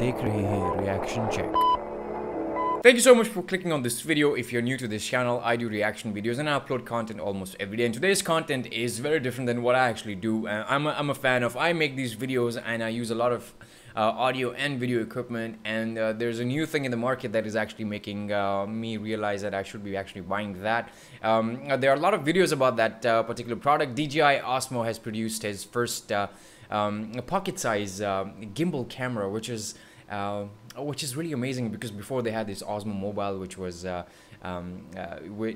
देख रहे हैं reaction check. Thank you so much for clicking on this video. If you're new to this channel, I do reaction videos and I upload content almost every day. And today's content is very different than what I actually do. I'm a fan of, I make these videos and I use a lot of audio and video equipment, and there's a new thing in the market that is actually making me realize that I should be actually buying that. There are a lot of videos about that particular product. DJI Osmo has produced his first pocket-size gimbal camera, which is really amazing, because before they had this Osmo Mobile, which was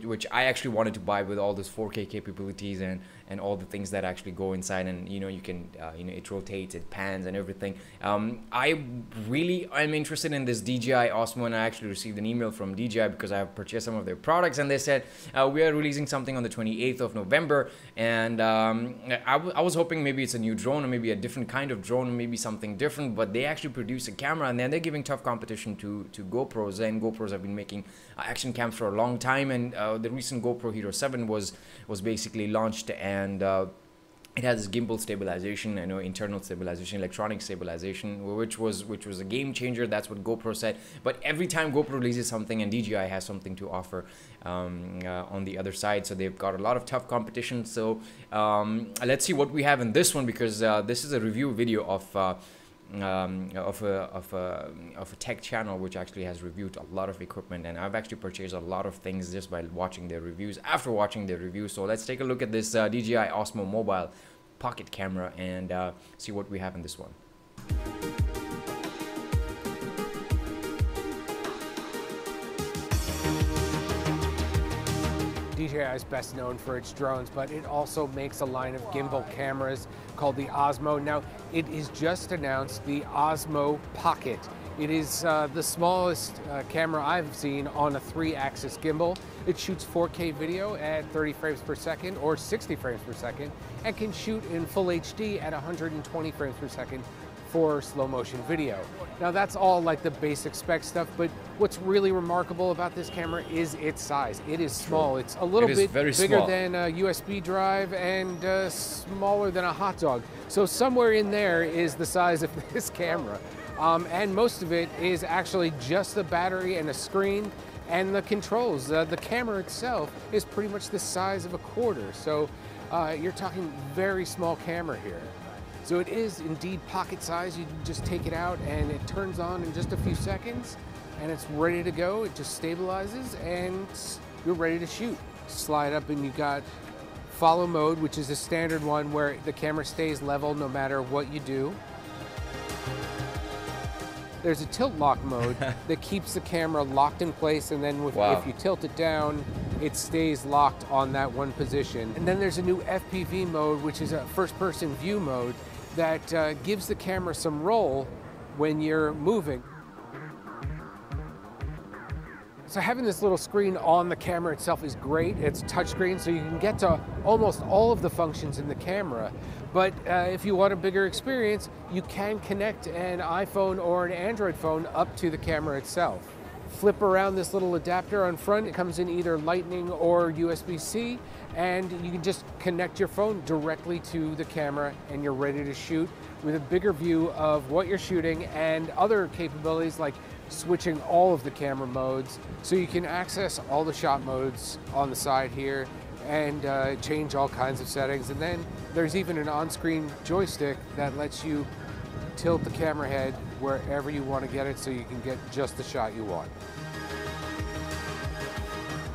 which I actually wanted to buy, with all this 4K capabilities and all the things that actually go inside, and you can it rotates, it pans and everything. I'm interested in this DJI Osmo, and I actually received an email from DJI because I have purchased some of their products, and they said we are releasing something on the 28th of November, and I was hoping maybe it's a new drone, or maybe a different kind of drone, or maybe something different, but they actually produce a camera, and then they're giving tough competition to GoPros, and GoPros have been making action cams for a long time, and the recent GoPro Hero 7 was basically launched, and it has this gimbal stabilization, internal stabilization, electronic stabilization, which was a game changer. That's what GoPro said. But every time GoPro releases something, and DJI has something to offer on the other side, so they've got a lot of tough competition. So let's see what we have in this one, because this is a review video of a tech channel which actually has reviewed a lot of equipment, and I've actually purchased a lot of things just by watching their reviews, after watching their reviews. So let's take a look at this DJI Osmo Mobile pocket camera and see what we have in this one. DJI is best known for its drones, but it also makes a line of gimbal cameras called the Osmo. Now, it is just announced the Osmo Pocket. It is the smallest camera I've seen on a 3-axis gimbal. It shoots 4K video at 30 frames per second or 60 frames per second, and can shoot in full HD at 120 frames per second for slow motion video. Now, that's all like the basic spec stuff, but what's really remarkable about this camera is its size. It is small. It's a little bit bigger than a USB drive, and smaller than a hot dog. So somewhere in there is the size of this camera. And most of it is actually just a battery and a screen and the controls. The camera itself is pretty much the size of a quarter. So you're talking very small camera here. So it is indeed pocket size. You just take it out and it turns on in just a few seconds, and it's ready to go. It just stabilizes and you're ready to shoot. Slide up and you got follow mode, which is a standard one where the camera stays level no matter what you do. There's a tilt lock mode that keeps the camera locked in place, and then if you tilt it down, it stays locked on that one position. And then there's a new FPV mode, which is a first-person view mode that gives the camera some roll when you're moving. So having this little screen on the camera itself is great. It's touchscreen, so you can get to almost all of the functions in the camera. But if you want a bigger experience, you can connect an iPhone or an Android phone up to the camera itself. Flip around this little adapter on front. It comes in either Lightning or USB-C, and you can just connect your phone directly to the camera, and you're ready to shoot with a bigger view of what you're shooting, and other capabilities like switching all of the camera modes, so you can access all the shot modes on the side here and change all kinds of settings. And then there's even an on-screen joystick that lets you tilt the camera head wherever you want to get it, so you can get just the shot you want.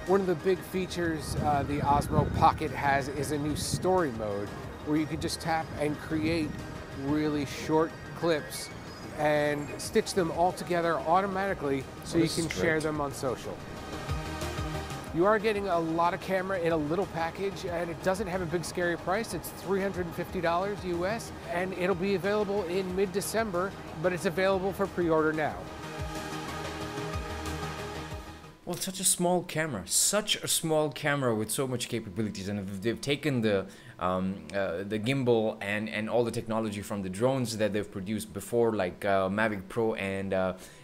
One of the big features the Osmo Pocket has is a new story mode, where you can just tap and create really short clips and stitch them all together automatically, so you can share them on social. You are getting a lot of camera in a little package, and it doesn't have a big scary price. It's $350 US, and it'll be available in mid-December, but it's available for pre-order now. Well, such a small camera with so much capabilities, and they've taken the gimbal and all the technology from the drones that they've produced before, like Mavic Pro and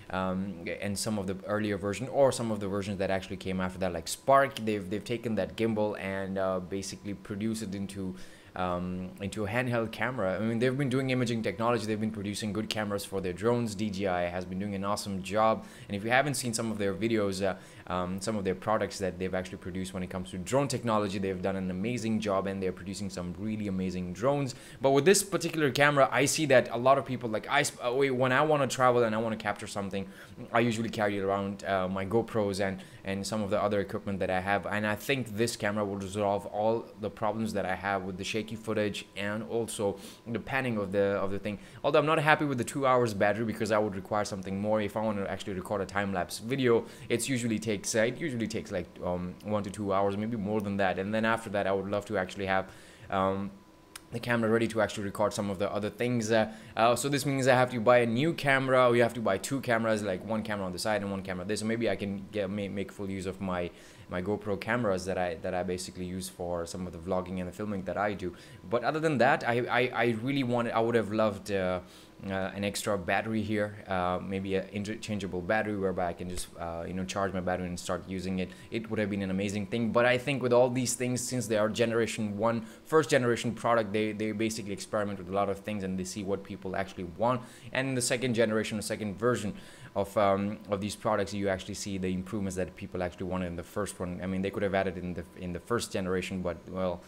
and some of the earlier version or some of the versions that actually came after that, like Spark. They've taken that gimbal and basically produced it into a handheld camera. I mean, they've been doing imaging technology. They've been producing good cameras for their drones. DJI has been doing an awesome job. And if you haven't seen some of their videos, some of their products that they've actually produced when it comes to drone technology, they've done an amazing job, and they're producing some really amazing drones. But with this particular camera, I see that a lot of people, like when I want to travel and I want to capture something, I usually carry around my GoPros and some of the other equipment that I have, and I think this camera will resolve all the problems that I have with the shaky footage and also the panning of the thing. Although I'm not happy with the 2 hours battery, because I would require something more. If I want to actually record a time-lapse video, it usually takes like 1 to 2 hours, maybe more than that. And then after that, I would love to actually have the camera ready to actually record some of the other things. So this means I have to buy a new camera, or you have to buy 2 cameras, like 1 camera on the side and 1 camera this. So maybe I can make full use of my GoPro cameras that I basically use for some of the vlogging and the filming that I do. But other than that, I really wanted, I would have loved an extra battery here, maybe an interchangeable battery whereby I can just charge my battery and start using it. It would have been an amazing thing. But I think with all these things, since they are first generation product, they basically experiment with a lot of things and they see what people actually want. And in the second generation or second version of these products, you actually see the improvements that people actually wanted in the first one. I mean, they could have added in the first generation, but well,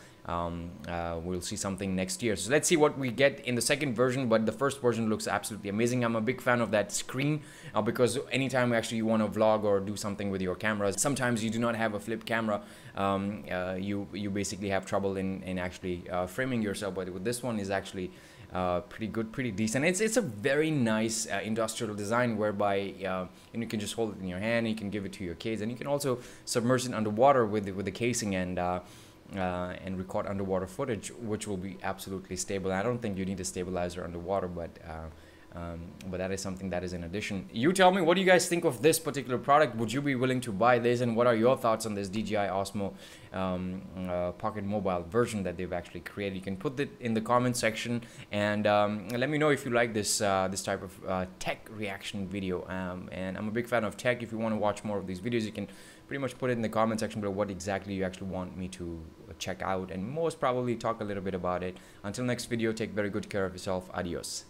we'll see something next year. So let's see what we get in the second version. But the first version looks absolutely amazing. I'm a big fan of that screen because anytime actually you want to vlog or do something with your cameras, sometimes you do not have a flip camera. You basically have trouble in actually framing yourself. But with this one is actually pretty good, pretty decent. It's a very nice industrial design whereby you can just hold it in your hand, you can give it to your kids, and you can also submerge it underwater with the casing and record underwater footage, which will be absolutely stable. I don't think you need a stabilizer underwater, but that is something that is in addition. You tell me, what do you guys think of this particular product? Would you be willing to buy this, and what are your thoughts on this DJI Osmo Pocket Mobile version that they've actually created? You can put it in the comment section, and let me know if you like this type of tech reaction video. And I'm a big fan of tech. If you want to watch more of these videos, you can pretty much put it in the comment section below what exactly you actually want me to check out, and most probably talk a little bit about it. Until next video, take very good care of yourself. Adios.